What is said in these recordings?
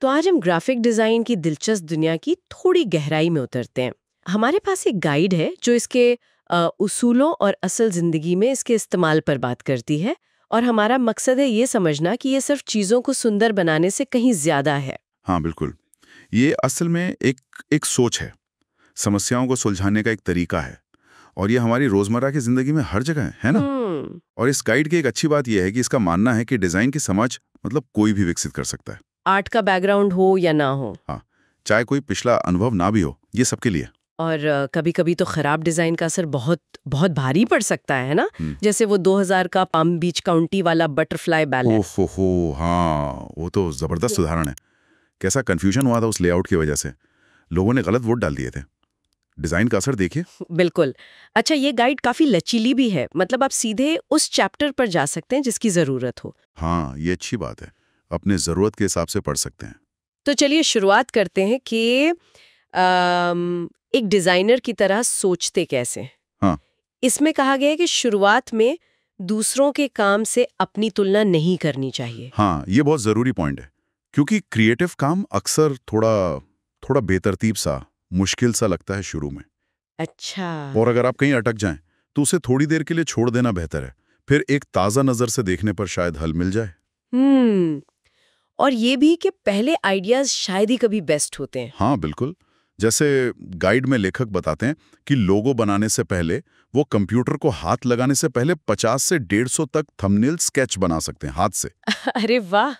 तो आज हम ग्राफिक डिजाइन की दिलचस्प दुनिया की थोड़ी गहराई में उतरते हैं। हमारे पास एक गाइड है जो इसके उसूलों और असल जिंदगी में इसके इस्तेमाल पर बात करती है, और हमारा मकसद है ये समझना कि ये सिर्फ चीजों को सुंदर बनाने से कहीं ज्यादा है। हाँ बिल्कुल, ये असल में एक सोच है, समस्याओं को सुलझाने का एक तरीका है, और ये हमारी रोजमर्रा की जिंदगी में हर जगह है ना। और इस गाइड की एक अच्छी बात यह है कि इसका मानना है कि डिजाइन की समझ मतलब कोई भी विकसित कर सकता है, आर्ट का बैकग्राउंड हो या ना हो। हाँ, चाहे कोई पिछला अनुभव ना भी हो, ये सबके लिए। और कभी कभी तो खराब डिजाइन का असर बहुत बहुत भारी पड़ सकता है ना। जैसे वो 2000 का पाम बीच काउंटी वाला बटरफ्लाई बैलेंस। ओहो, हाँ, वो तो जबरदस्त उदाहरण है। कैसा कंफ्यूजन हुआ था उस लेआउट की वजह से, लोगों ने गलत वोट डाल दिए थे। डिजाइन का असर देखिए। बिल्कुल। अच्छा, ये गाइड काफी लचीली भी है, मतलब आप सीधे उस चैप्टर पर जा सकते हैं जिसकी जरूरत हो। हाँ, ये अच्छी बात है, अपने जरूरत के हिसाब से पढ़ सकते हैं। तो चलिए शुरुआत करते हैं कि एक डिजाइनर की तरह सोचते कैसे। हाँ, इसमें कहा गया है कि शुरुआत में दूसरों के काम से अपनी तुलना नहीं करनी चाहिए। हाँ, ये बहुत जरूरी पॉइंट है, क्योंकि क्रिएटिव काम अक्सर थोड़ा बेतरतीब सा, मुश्किल सा लगता है शुरू में। अच्छा। और अगर आप कहीं अटक जाएं तो उसे थोड़ी देर के लिए छोड़ देना बेहतर है, फिर एक ताजा नजर से देखने पर शायद हल मिल जाए। और ये भी कि पहले आइडियाज शायद ही कभी बेस्ट होते हैं। हाँ बिल्कुल, जैसे गाइड में लेखक बताते हैं कि लोगो बनाने से पहले वो कंप्यूटर को हाथ लगाने से पहले 50 से 150 तक थंबनेल स्केच बना सकते हैं हाथ से। अरे वाह,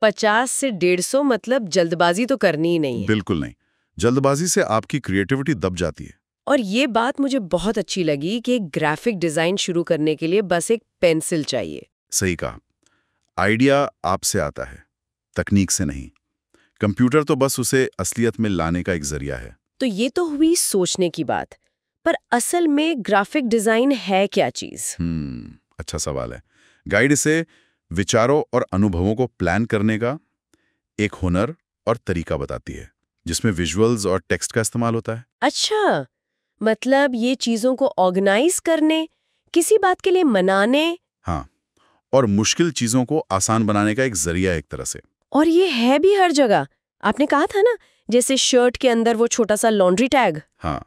50 से 150, मतलब जल्दबाजी तो करनी ही नहीं है। बिल्कुल नहीं, जल्दबाजी से आपकी क्रिएटिविटी दब जाती है। और ये बात मुझे बहुत अच्छी लगी कि ग्राफिक डिजाइन शुरू करने के लिए बस एक पेंसिल चाहिए। सही कहा, आइडिया आपसे आता है, तकनीक से नहीं। कंप्यूटर तो बस उसे असलियत में लाने का एक जरिया है। तो ये तो हुई सोचने की बात, पर असल में ग्राफिक डिजाइन है क्या चीज? अच्छा सवाल है। गाइड इसे विचारों और अनुभवों को प्लान करने का एक हुनर और तरीका बताती है, जिसमें विजुअल्स और टेक्स्ट का इस्तेमाल होता है। अच्छा, मतलब ये चीजों को ऑर्गेनाइज करने, किसी बात के लिए मनाने। हाँ, और मुश्किल चीजों को आसान बनाने का एक जरिया है एक तरह से। और ये है भी हर जगह। आपने कहा था ना, जैसे शर्ट के अंदर वो छोटा सा लॉन्ड्री टैग। हाँ,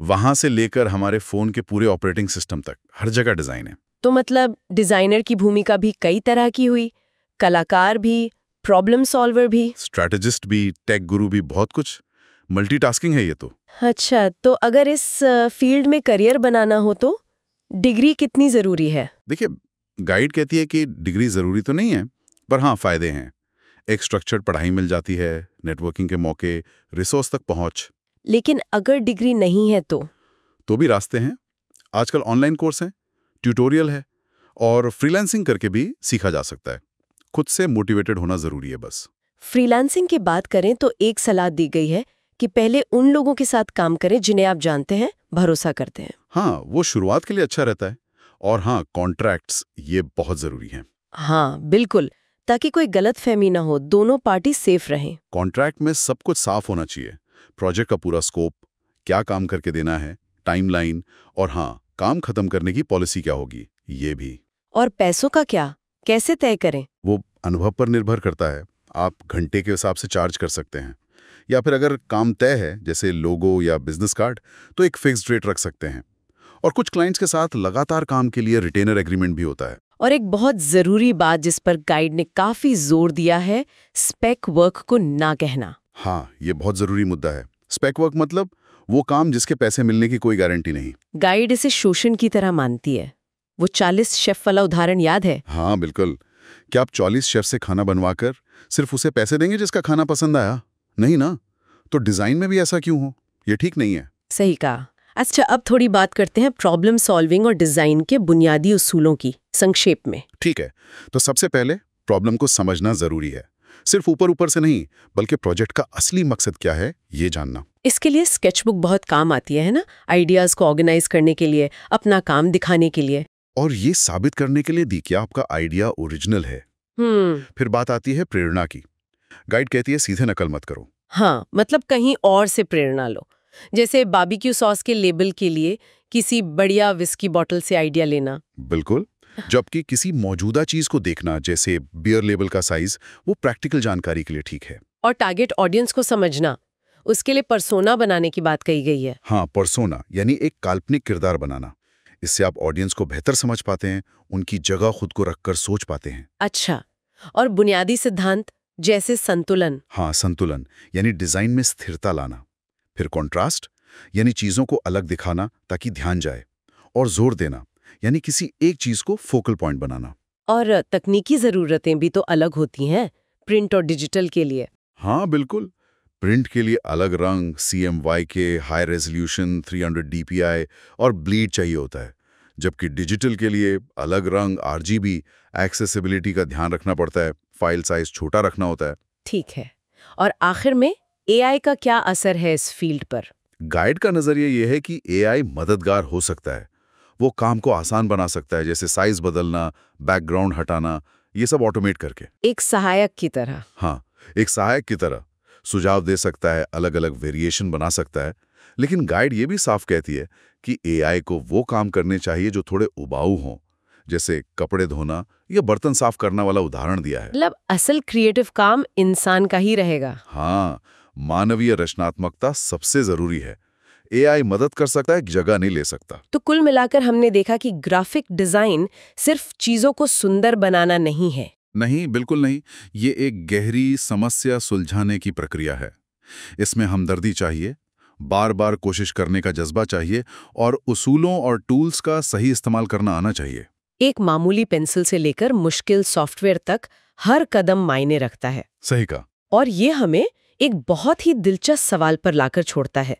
वहां से लेकर हमारे फोन के पूरे ऑपरेटिंग सिस्टम तक हर जगह डिजाइन है। तो मतलब डिजाइनर की भूमिका भी कई तरह की हुई, कलाकार भी, प्रॉब्लम सॉल्वर भी, स्ट्रैटेजिस्ट भी, टेक गुरु भी, बहुत कुछ मल्टीटास्किंग है ये तो। अच्छा, तो अगर इस फील्ड में करियर बनाना हो तो डिग्री कितनी जरूरी है? देखिए, गाइड कहती है कि डिग्री जरूरी तो नहीं है, पर हाँ फायदे हैं। एक स्ट्रक्चर्ड पढ़ाई मिल जाती है, नेटवर्किंग के मौके, रिसोर्स तक पहुंच। लेकिन अगर डिग्री नहीं है तो भी रास्ते हैं। आजकल ऑनलाइन कोर्स हैं, ट्यूटोरियल है, और फ्रीलांसिंग करके भी सीखा जा सकता है। खुद से मोटिवेटेड होना जरूरी है बस। फ्रीलांसिंग की बात करें तो एक सलाह दी गई है कि पहले उन लोगों के साथ काम करें जिन्हें आप जानते हैं, भरोसा करते हैं। हाँ, वो शुरुआत के लिए अच्छा रहता है। और हाँ, कॉन्ट्रैक्ट्स ये बहुत जरूरी हैं। हाँ बिल्कुल, ताकि कोई गलतफहमी ना हो, दोनों पार्टी सेफ रहें। कॉन्ट्रैक्ट में सब कुछ साफ होना चाहिए, प्रोजेक्ट का पूरा स्कोप, क्या काम करके देना है, टाइमलाइन, और हाँ, काम खत्म करने की पॉलिसी क्या होगी, ये भी। और पैसों का क्या, कैसे तय करें? वो अनुभव पर निर्भर करता है। आप घंटे के हिसाब से चार्ज कर सकते हैं, या फिर अगर काम तय है जैसे लोगो या बिजनेस कार्ड, तो एक फिक्स्ड रेट रख सकते हैं। और कुछ क्लाइंट्स के साथ लगातार काम के लिए रिटेनर एग्रीमेंट भी होता है। और एक बहुत जरूरी बात जिस पर गाइड ने काफी जोर दिया है, स्पेक वर्क को ना कहना। हाँ, ये बहुत जरूरी मुद्दा है। स्पेक वर्क मतलब वो काम जिसके पैसे मिलने की कोई गारंटी नहीं। गाइड इसे शोषण की तरह मानती है। वो 40 शेफ वाला उदाहरण याद है? हाँ बिल्कुल। क्या आप 40 शेफ से खाना बनवाकर सिर्फ उसे पैसे देंगे जिसका खाना पसंद आया? नहीं ना। तो डिजाइन में भी ऐसा क्यों हो? ये ठीक नहीं है। सही कहा। अच्छा, अब थोड़ी बात करते हैं प्रॉब्लम सॉल्विंग और डिजाइन के बुनियादी उसूलों की, संक्षेप में। ठीक है, तो सबसे पहले प्रॉब्लम को समझना जरूरी है। सिर्फ ऊपर ऊपर से नहीं, बल्कि प्रोजेक्ट का असली मकसद क्या है ये जानना। इसके लिए स्केचबुक बहुत काम आती है ना, आइडियाज को ऑर्गेनाइज करने के लिए, अपना काम दिखाने के लिए, और ये साबित करने के लिए दी कि आपका आइडिया ओरिजिनल है। फिर बात आती है प्रेरणा की। गाइड कहती है सीधे नकल मत करो। हाँ, मतलब कहीं और से प्रेरणा लो। जैसे बारबेक्यू सॉस के लेबल के लिए किसी बढ़िया विस्की बॉटल से आइडिया लेना। बिल्कुल। जबकि किसी मौजूदा चीज को देखना, जैसे बियर लेबल का साइज, वो प्रैक्टिकल जानकारी के लिए ठीक है। और टारगेट ऑडियंस को समझना, उसके लिए पर्सोना बनाने की बात कही गई है। हाँ, पर्सोना यानी एक काल्पनिक किरदार बनाना। इससे आप ऑडियंस को बेहतर समझ पाते हैं, उनकी जगह खुद को रखकर सोच पाते हैं। अच्छा, और बुनियादी सिद्धांत जैसे संतुलन? हाँ, संतुलन यानी डिजाइन में स्थिरता लाना। फिर कॉन्ट्रास्ट यानी चीजों को अलग दिखाना ताकि ध्यान जाए। और जोर देना यानी किसी एक चीज को फोकल पॉइंट बनाना। और तकनीकी जरूरतें भी तो अलग होती हैं प्रिंट और डिजिटल के लिए। हाँ बिल्कुल, प्रिंट के लिए अलग रंग, CMYK, हाई रेजोल्यूशन, 300 DPI और ब्लीड चाहिए होता है, जबकि डिजिटल के लिए अलग रंग, RGB, एक्सेसिबिलिटी का ध्यान रखना पड़ता है, फाइल साइज छोटा रखना होता है। ठीक है, और आखिर में AI का क्या असर है इस फील्ड पर? गाइड का नजरिया यह है कि AI मददगार हो सकता है। वो काम को आसान बना सकता है, जैसे साइज बदलना, बैकग्राउंड हटाना, ये सब ऑटोमेट करके। एक सहायक की तरह? हाँ, एक सहायक की तरह सुझाव दे सकता है, अलग अलग वेरिएशन बना सकता है। लेकिन गाइड ये भी साफ कहती है कि AI को वो काम करने चाहिए जो थोड़े उबाऊ हों, जैसे कपड़े धोना या बर्तन साफ करना वाला उदाहरण दिया है। मतलब असल क्रिएटिव काम इंसान का ही रहेगा। हाँ, मानवीय रचनात्मकता सबसे जरूरी है। AI मदद कर सकता है, जगह नहीं ले सकता। तो कुल मिलाकर हमने देखा कि ग्राफिक डिजाइन सिर्फ चीजों को सुंदर बनाना नहीं है। नहीं, बिल्कुल नहीं। ये एक गहरी समस्या सुलझाने की प्रक्रिया है। इसमें हमदर्दी चाहिए, बार बार कोशिश करने का जज्बा चाहिए और उसूलों और टूल्स का सही इस्तेमाल करना आना चाहिए। एक मामूली पेंसिल से लेकर मुश्किल सॉफ्टवेयर तक हर कदम मायने रखता है। सही कहा। और ये हमें एक बहुत ही दिलचस्प सवाल पर लाकर छोड़ता है।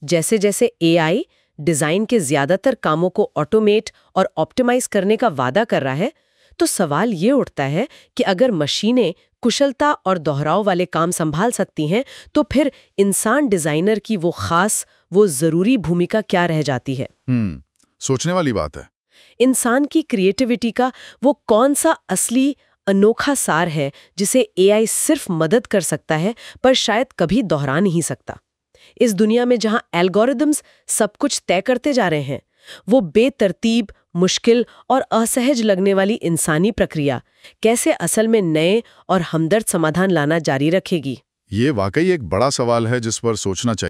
जैसे जैसे AI डिजाइन के ज्यादातर कामों को ऑटोमेट और ऑप्टिमाइज करने का वादा कर रहा है, तो सवाल ये उठता है कि अगर मशीनें कुशलता और दोहराव वाले काम संभाल सकती हैं, तो फिर इंसान डिजाइनर की वो खास, वो जरूरी भूमिका क्या रह जाती है? सोचने वाली बात है। इंसान की क्रिएटिविटी का वो कौन सा असली अनोखा सार है जिसे AI सिर्फ मदद कर सकता है पर शायद कभी दोहरा नहीं सकता? इस दुनिया में जहां एल्गोरिदम्स सब कुछ तय करते जा रहे हैं, वो बेतरतीब, मुश्किल और असहज लगने वाली इंसानी प्रक्रिया कैसे असल में नए और हमदर्द समाधान लाना जारी रखेगी? ये वाकई एक बड़ा सवाल है जिस पर सोचना चाहिए।